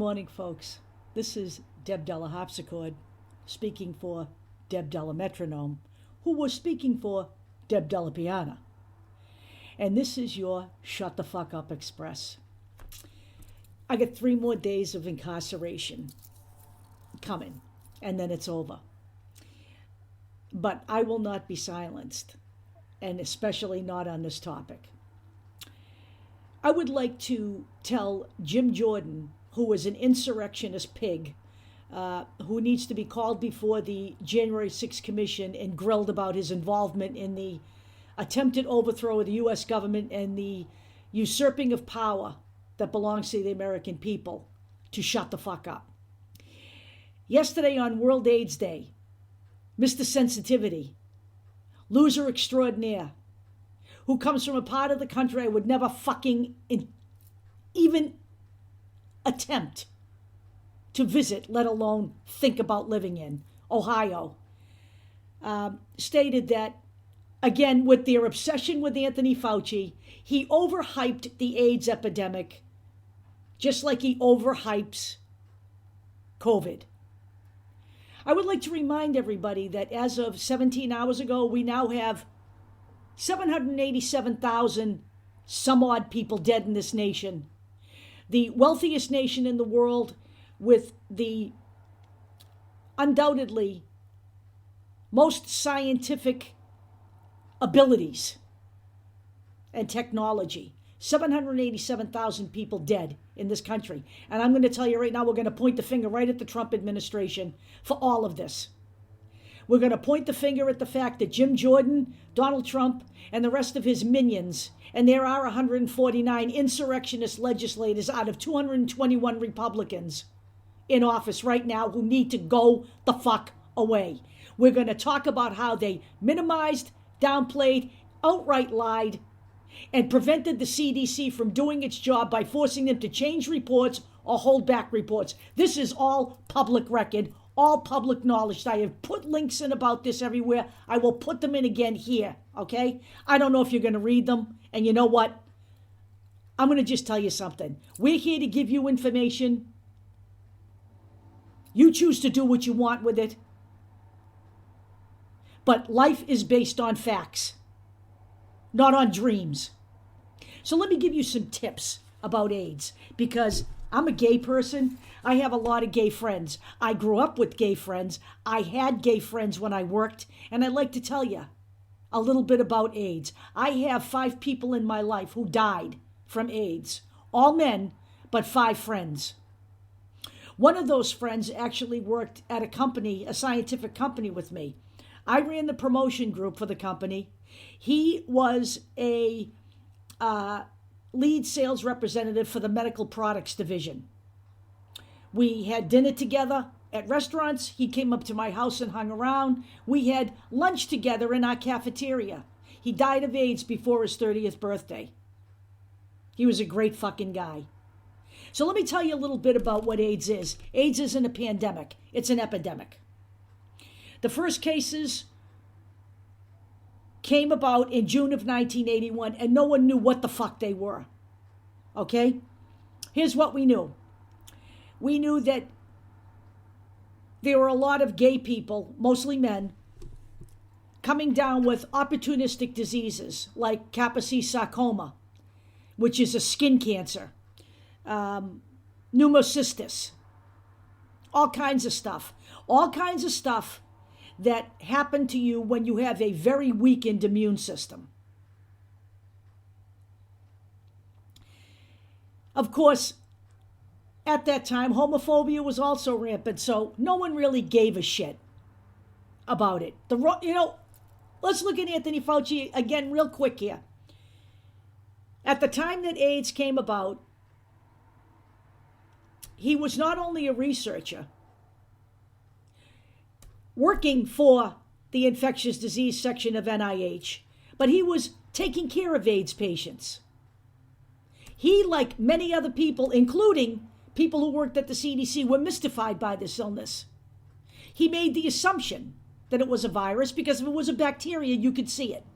morning, folks. This is Deb Della Harpsichord speaking for Deb Della Metronome, who was speaking for Deb Della Piana. And this is your Shut the Fuck Up Express. I got 3 more days of incarceration coming, and then it's over. But I will not be silenced, and especially not on this topic. I would like to tell Jim Jordan, who is an insurrectionist pig, who needs to be called before the January 6th Commission and grilled about his involvement in the attempted overthrow of the U.S. government and the usurping of power that belongs to the American people, to shut the fuck up. Yesterday on World AIDS Day, Mr. Sensitivity, loser extraordinaire, who comes from a part of the country I would never fucking even attempt to visit, let alone think about living in, Ohio, stated that, again, with their obsession with Anthony Fauci, he overhyped the AIDS epidemic just like he overhypes COVID. I would like to remind everybody that as of 17 hours ago, we now have 787,000 some odd people dead in this nation. The wealthiest nation in the world with the undoubtedly most scientific abilities and technology. 787,000 people dead in this country. And I'm going to tell you right now, we're going to point the finger right at the Trump administration for all of this. We're going to point the finger at the fact that Jim Jordan, Donald Trump, and the rest of his minions, and there are 149 insurrectionist legislators out of 221 Republicans in office right now who need to go the fuck away. We're going to talk about how they minimized, downplayed, outright lied, and prevented the CDC from doing its job by forcing them to change reports or hold back reports. This is all public record, all public knowledge. I have put links in about this everywhere. I will put them in again here, okay? I don't know if you're going to read them. And you know what? I'm going to just tell you something. We're here to give you information. You choose to do what you want with it. But life is based on facts, not on dreams. So let me give you some tips about AIDS, because I'm a gay person. I have a lot of gay friends. I grew up with gay friends. I had gay friends when I worked, and I'd like to tell you a little bit about AIDS. I have 5 people in my life who died from AIDS, all men, but 5 friends. One of those friends actually worked at a company, a scientific company with me. I ran the promotion group for the company. He was a lead sales representative for the medical products division. We had dinner together at restaurants. He came up to my house and hung around. We had lunch together in our cafeteria. He died of AIDS before his 30th birthday. He was a great fucking guy. So let me tell you a little bit about what AIDS is. AIDS isn't a pandemic. It's an epidemic. The first cases came about in June of 1981, and no one knew what the fuck they were. Okay? Here's what we knew. We knew that there were a lot of gay people, mostly men, coming down with opportunistic diseases like Kaposi sarcoma, which is a skin cancer, pneumocystis, all kinds of stuff that happen to you when you have a very weakened immune system. Of course, at that time, homophobia was also rampant, so no one really gave a shit about it. Let's look at Anthony Fauci again real quick here. At the time that AIDS came about, he was not only a researcher working for the infectious disease section of NIH, but he was taking care of AIDS patients. He, like many other people, including people who worked at the CDC, were mystified by this illness. He made the assumption that it was a virus because if it was a bacteria, you could see it.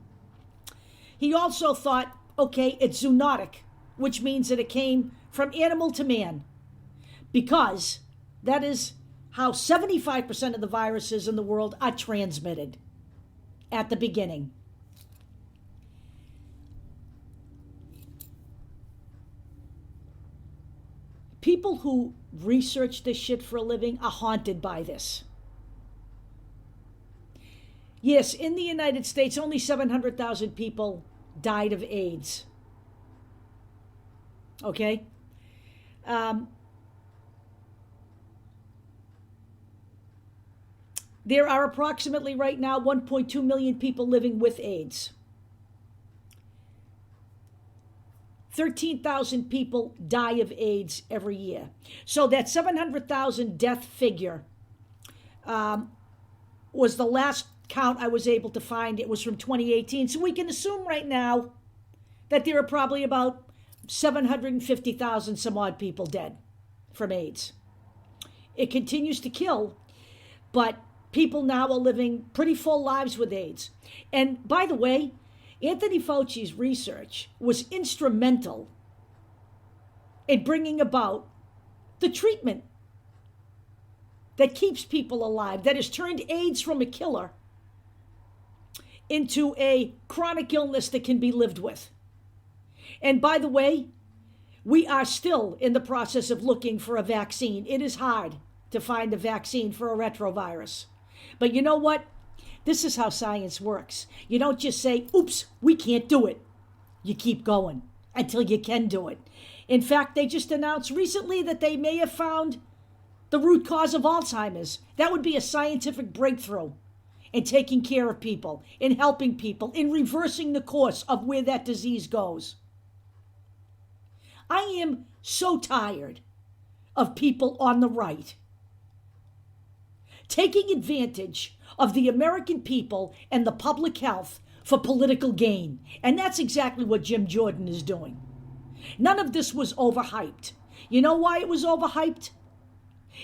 He also thought, okay, it's zoonotic, which means that it came from animal to man. because that is how 75% of the viruses in the world are transmitted at the beginning. People who research this shit for a living are haunted by this. Yes, in the United States, only 700,000 people died of AIDS. Okay? There are approximately right now 1.2 million people living with AIDS. 13,000 people die of AIDS every year. So that 700,000 death figure was the last count I was able to find. It was from 2018. So we can assume right now that there are probably about 750,000 some odd people dead from AIDS. It continues to kill, but people now are living pretty full lives with AIDS. And by the way, Anthony Fauci's research was instrumental in bringing about the treatment that keeps people alive, that has turned AIDS from a killer into a chronic illness that can be lived with. And by the way, we are still in the process of looking for a vaccine. It is hard to find a vaccine for a retrovirus. But you know what? This is how science works. You don't just say, oops, we can't do it. You keep going until you can do it. In fact, they just announced recently that they may have found the root cause of Alzheimer's. That would be a scientific breakthrough in taking care of people, in helping people, in reversing the course of where that disease goes. I am so tired of people on the right taking advantage of the American people and the public health for political gain. And that's exactly what Jim Jordan is doing. None of this was overhyped. You know why it was overhyped?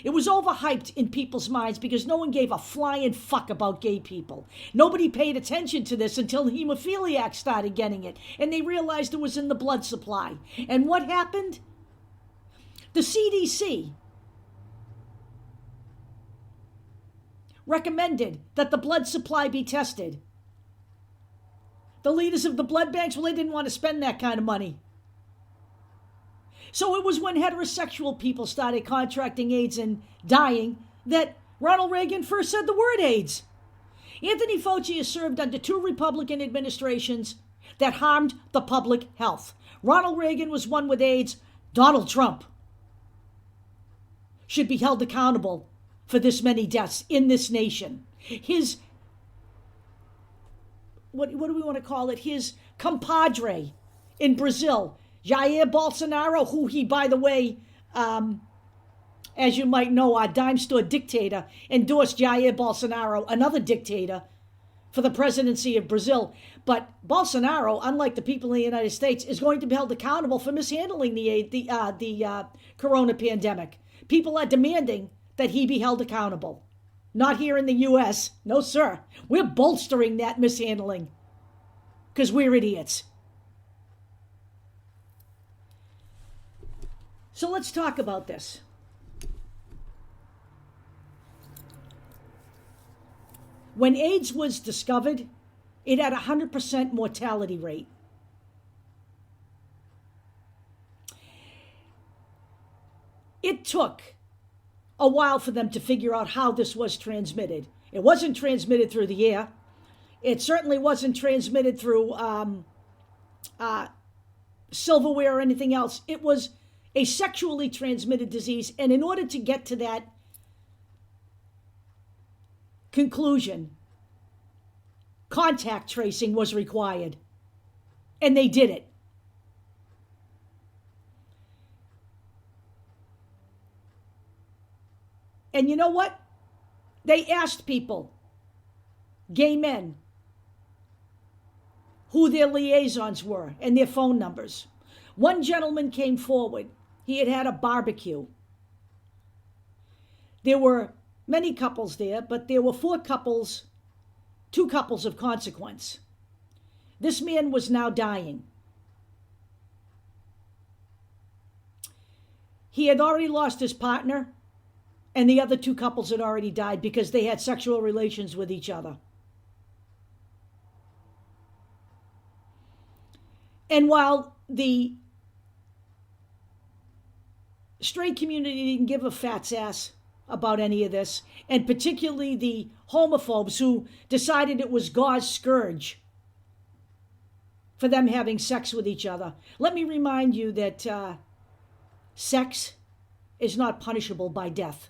It was overhyped in people's minds because no one gave a flying fuck about gay people. Nobody paid attention to this until hemophiliacs started getting it, and they realized it was in the blood supply. And what happened? The CDC recommended that the blood supply be tested. The leaders of the blood banks, well, they didn't want to spend that kind of money. So it was when heterosexual people started contracting AIDS and dying that Ronald Reagan first said the word AIDS. Anthony Fauci has served under 2 Republican administrations that harmed the public health. Ronald Reagan was one with AIDS. Donald Trump should be held accountable for this many deaths in this nation. His, what do we want to call it? His compadre in Brazil, Jair Bolsonaro, who he, by the way, as you might know, our dime store dictator endorsed Jair Bolsonaro, another dictator, for the presidency of Brazil. But Bolsonaro, unlike the people in the United States, is going to be held accountable for mishandling the corona pandemic. People are demanding that he be held accountable. Not here in the U.S. No, sir. We're bolstering that mishandling because we're idiots. So let's talk about this. When AIDS was discovered, it had a 100% mortality rate. It took a while for them to figure out how this was transmitted. It wasn't transmitted through the air. It certainly wasn't transmitted through silverware or anything else. It was a sexually transmitted disease. And in order to get to that conclusion, contact tracing was required. And they did it. And you know what? They asked people, gay men, who their liaisons were and their phone numbers. One gentleman came forward. He had had a barbecue. There were many couples there, but there were 4 couples, 2 couples of consequence. This man was now dying. he had already lost his partner, and the other two couples had already died because they had sexual relations with each other. And while the straight community didn't give a fat's ass about any of this, and particularly the homophobes who decided it was God's scourge for them having sex with each other, let me remind you that sex is not punishable by death.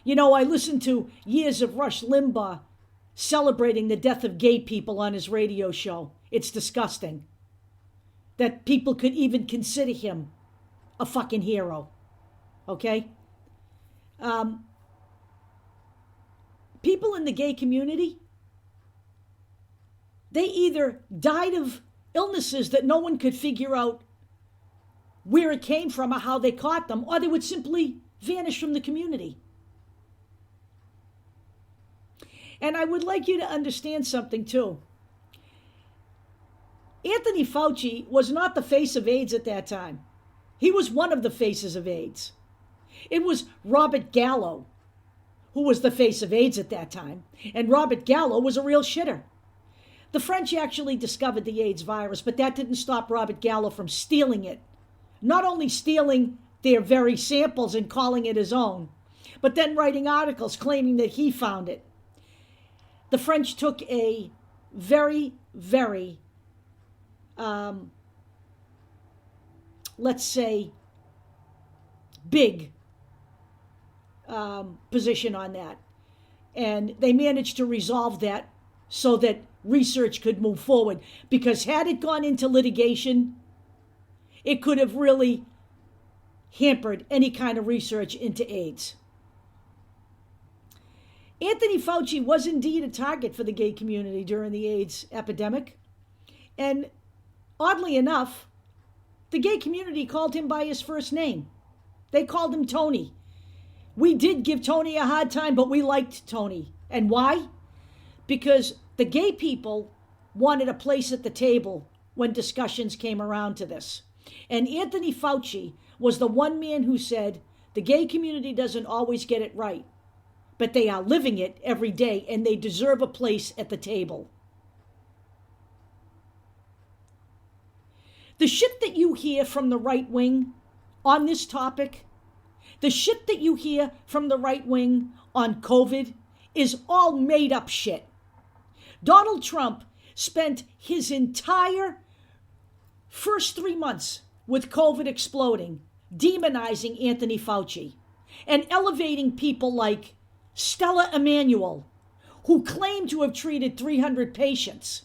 You know, I listened to years of Rush Limbaugh celebrating the death of gay people on his radio show. It's disgusting that people could even consider him a fucking hero. Okay? People in the gay community, they either died of illnesses that no one could figure out where it came from or how they caught them, or they would simply vanish from the community. And I would like you to understand something too. Anthony Fauci was not the face of AIDS at that time. He was one of the faces of AIDS. It was Robert Gallo who was the face of AIDS at that time. And Robert Gallo was a real shitter. The French actually discovered the AIDS virus, but that didn't stop Robert Gallo from stealing it. Not only stealing their very samples and calling it his own, but then writing articles claiming that he found it. The French took a very, very, let's say, big position on that. And they managed to resolve that so that research could move forward. Because had it gone into litigation, it could have really hampered any kind of research into AIDS. Anthony Fauci was indeed a target for the gay community during the AIDS epidemic. And oddly enough, the gay community called him by his first name. They called him Tony. We did give Tony a hard time, but we liked Tony. And why? Because the gay people wanted a place at the table when discussions came around to this. And Anthony Fauci was the one man who said, the gay community doesn't always get it right, but they are living it every day, and they deserve a place at the table. The shit that you hear from the right wing on this topic, the shit that you hear from the right wing on COVID is all made up shit. Donald Trump spent his entire first 3 months with COVID exploding, demonizing Anthony Fauci and elevating people like Stella Emanuel, who claimed to have treated 300 patients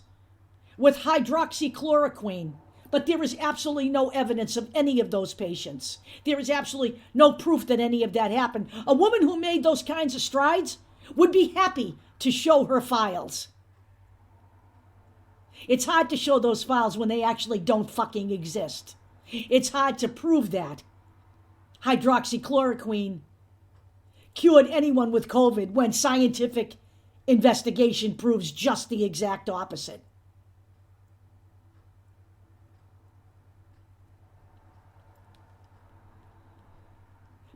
with hydroxychloroquine, but there is absolutely no evidence of any of those patients. There is absolutely no proof that any of that happened. A woman who made those kinds of strides would be happy to show her files. It's hard to show those files when they actually don't fucking exist. It's hard to prove that hydroxychloroquine cured anyone with COVID when scientific investigation proves just the exact opposite.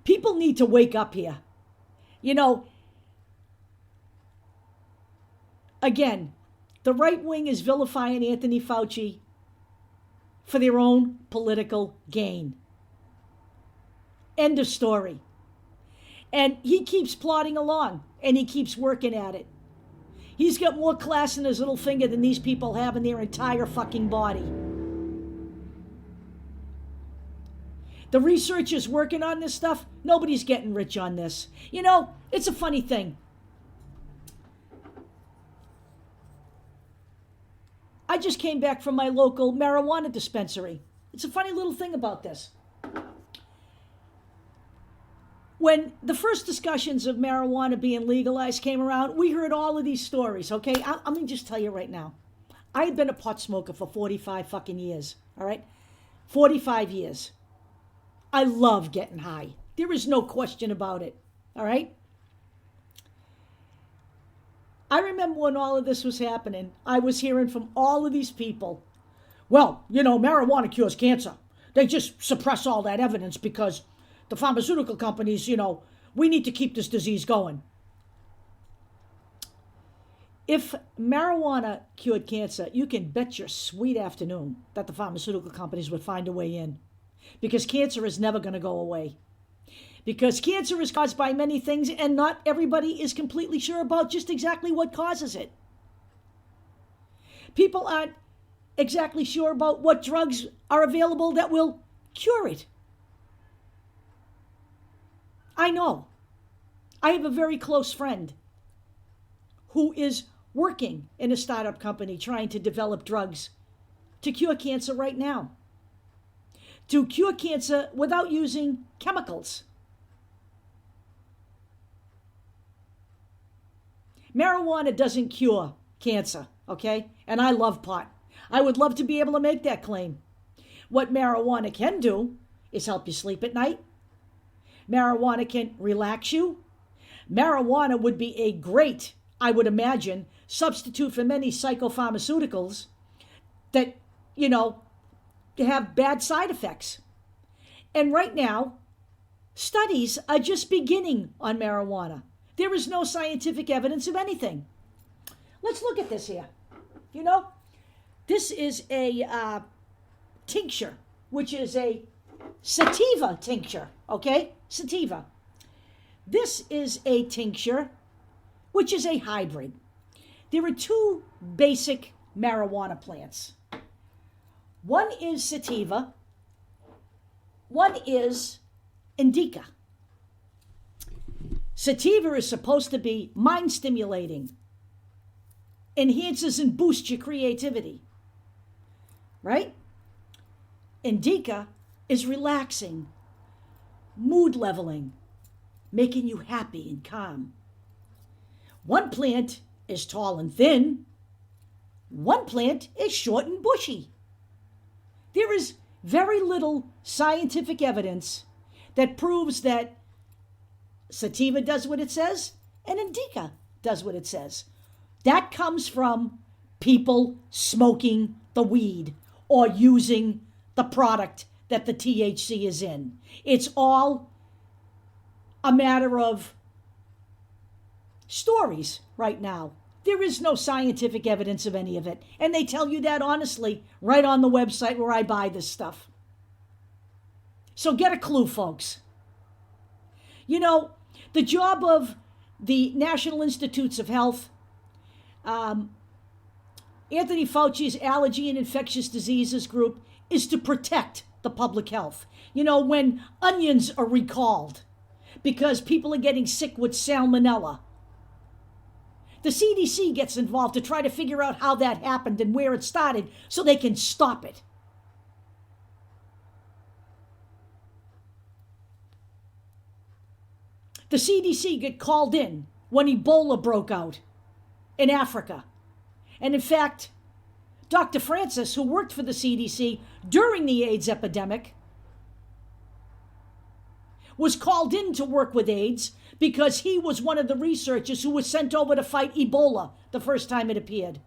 People need to wake up here. You know, again, the right wing is vilifying Anthony Fauci for their own political gain. End of story. And he keeps plodding along, and he keeps working at it. He's got more class in his little finger than these people have in their entire fucking body. The researchers working on this stuff, nobody's getting rich on this. You know, it's a funny thing. I just came back from my local marijuana dispensary. It's a funny little thing about this. When the first discussions of marijuana being legalized came around, we heard all of these stories, okay? I'm going to just tell you right now. I had been a pot smoker for 45 fucking years, all right? 45 years. I love getting high. There is no question about it, all right? I remember when all of this was happening, I was hearing from all of these people well, marijuana cures cancer. They just suppress all that evidence because the pharmaceutical companies, we need to keep this disease going. If marijuana cured cancer, you can bet your sweet afternoon that the pharmaceutical companies would find a way in. Because cancer is never going to go away. Because cancer is caused by many things, and not everybody is completely sure about just exactly what causes it. People aren't exactly sure about what drugs are available that will cure it. I know. I have a very close friend who is working in a startup company trying to develop drugs to cure cancer right now. To cure cancer without using chemicals. Marijuana doesn't cure cancer, okay? And I love pot. I would love to be able to make that claim. What marijuana can do is help you sleep at night. Marijuana can relax you. Marijuana would be a great, I would imagine, substitute for many psychopharmaceuticals that, have bad side effects. And right now, studies are just beginning on marijuana. There is no scientific evidence of anything. Let's look at this here. This is a tincture, which is a sativa tincture, okay? Sativa. This is a tincture, which is a hybrid. There are two basic marijuana plants. One is sativa. One is indica. Sativa is supposed to be mind stimulating, enhances and boosts your creativity, right? Indica is relaxing, mood leveling, making you happy and calm. One plant is tall and thin. One plant is short and bushy. There is very little scientific evidence that proves that sativa does what it says and indica does what it says. That comes from people smoking the weed or using the product that the THC is in. It's all a matter of stories right now. There is no scientific evidence of any of it. And they tell you that honestly right on the website where I buy this stuff. So get a clue, folks. The job of the National Institutes of Health, Anthony Fauci's Allergy and Infectious Diseases group, is to protect the public health. When onions are recalled because people are getting sick with salmonella, the CDC gets involved to try to figure out how that happened and where it started so they can stop it. The CDC got called in when Ebola broke out in Africa. And in fact, Dr. Francis, who worked for the CDC during the AIDS epidemic, was called in to work with AIDS because he was one of the researchers who was sent over to fight Ebola the first time it appeared.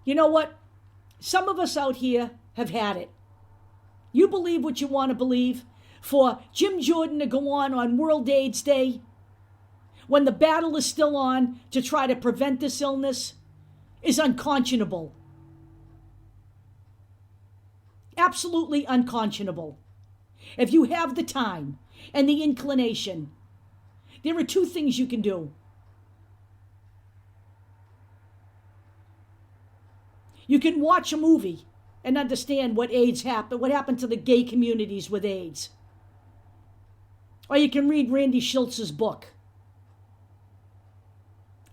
You know what? Some of us out here have had it. You believe what you want to believe. For Jim Jordan to go on World AIDS Day, when the battle is still on to try to prevent this illness, is unconscionable. Absolutely unconscionable. If you have the time and the inclination, there are two things you can do. You can watch a movie and understand what happened to the gay communities with AIDS. Or you can read Randy Schultz's book.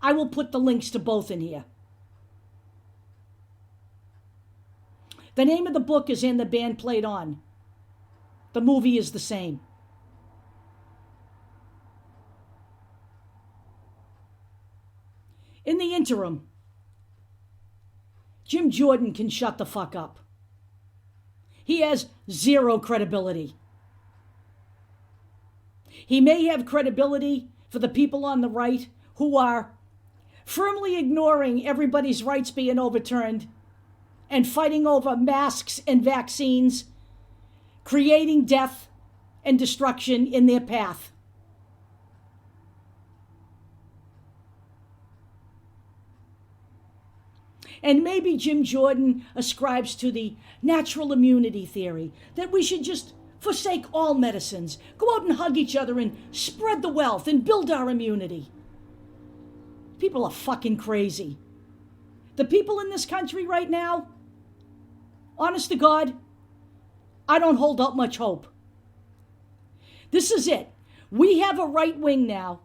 I will put the links to both in here. The name of the book is And the Band Played On. The movie is the same. In the interim, Jim Jordan can shut the fuck up. He has zero credibility. He may have credibility for the people on the right who are firmly ignoring everybody's rights being overturned and fighting over masks and vaccines, creating death and destruction in their path. And maybe Jim Jordan ascribes to the natural immunity theory, that we should just forsake all medicines, go out and hug each other and spread the wealth and build our immunity. People are fucking crazy. The people in this country right now, honest to God, I don't hold out much hope. This is it. We have a right wing now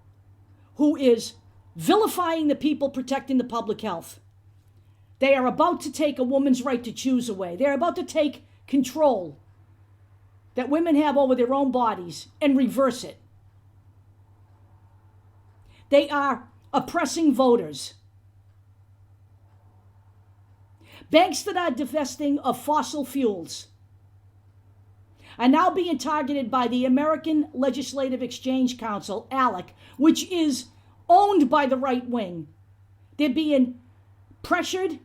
who is vilifying the people protecting the public health. They are about to take a woman's right to choose away. They're about to take control that women have over their own bodies and reverse it. They are oppressing voters. Banks that are divesting of fossil fuels are now being targeted by the American Legislative Exchange Council, ALEC, which is owned by the right wing. They're being pressured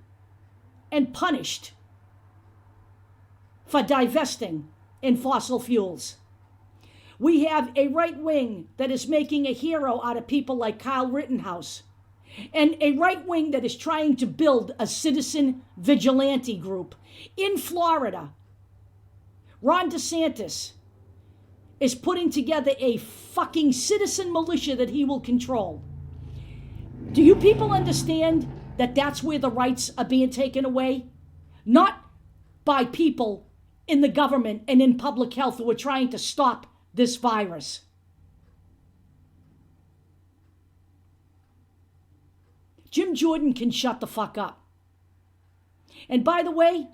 and punished for divesting in fossil fuels. We have a right wing that is making a hero out of people like Kyle Rittenhouse, and a right wing that is trying to build a citizen vigilante group. In Florida, Ron DeSantis is putting together a fucking citizen militia that he will control. Do you people understand that that's where the rights are being taken away? Not by people in the government and in public health who are trying to stop this virus. Jim Jordan can shut the fuck up. And by the way,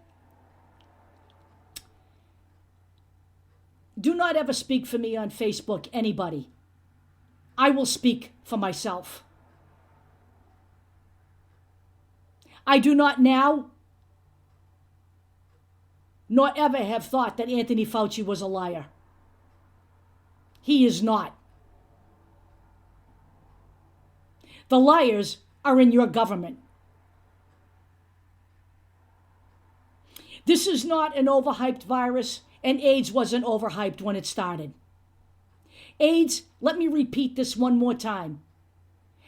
do not ever speak for me on Facebook, anybody. I will speak for myself. I do not now, nor ever have thought that Anthony Fauci was a liar. He is not. The liars are in your government. This is not an overhyped virus, and AIDS wasn't overhyped when it started. AIDS, let me repeat this one more time,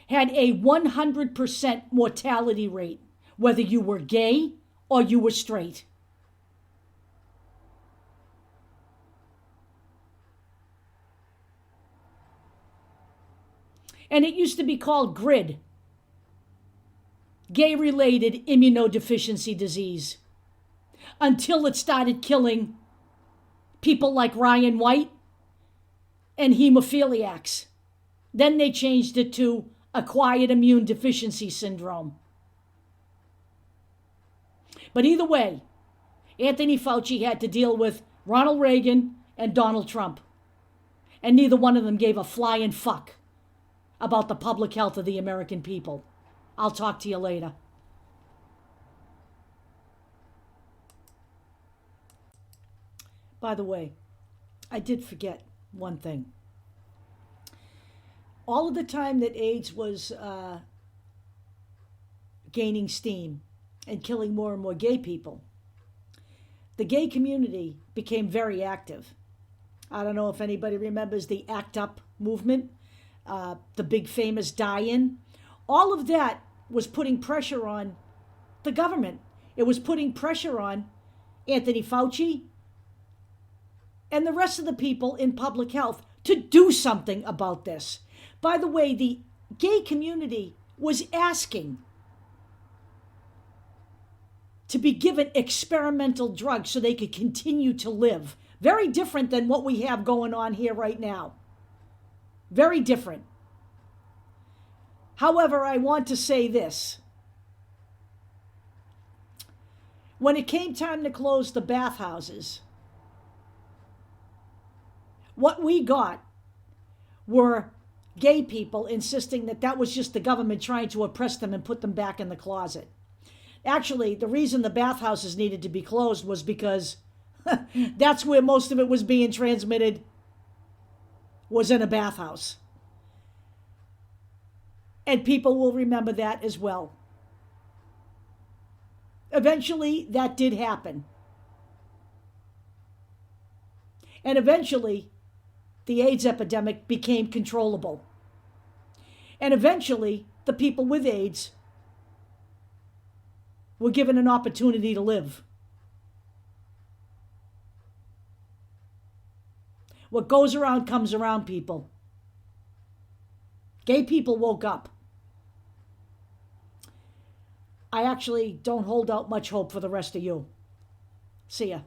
had a 100% mortality rate, whether you were gay or you were straight. And it used to be called GRID, gay-related immunodeficiency disease, until it started killing people like Ryan White and hemophiliacs. Then they changed it to acquired immune deficiency syndrome. But either way, Anthony Fauci had to deal with Ronald Reagan and Donald Trump. And neither one of them gave a flying fuck about the public health of the American people. I'll talk to you later. By the way, I did forget one thing. All of the time that AIDS was gaining steam and killing more and more gay people, the gay community became very active. I don't know if anybody remembers the ACT UP movement, the big famous die-in. All of that was putting pressure on the government. It was putting pressure on Anthony Fauci and the rest of the people in public health to do something about this. By the way, the gay community was asking to be given experimental drugs so they could continue to live. Very different than what we have going on here right now. Very different. However, I want to say this. When it came time to close the bathhouses, what we got were gay people insisting that that was just the government trying to oppress them and put them back in the closet. Actually, the reason the bathhouses needed to be closed was because that's where most of it was being transmitted, was in a bathhouse. And people will remember that as well. Eventually, that did happen. And eventually, the AIDS epidemic became controllable. And eventually, the people with AIDS were given an opportunity to live. What goes around comes around, people. Gay people woke up. I actually don't hold out much hope for the rest of you. See ya.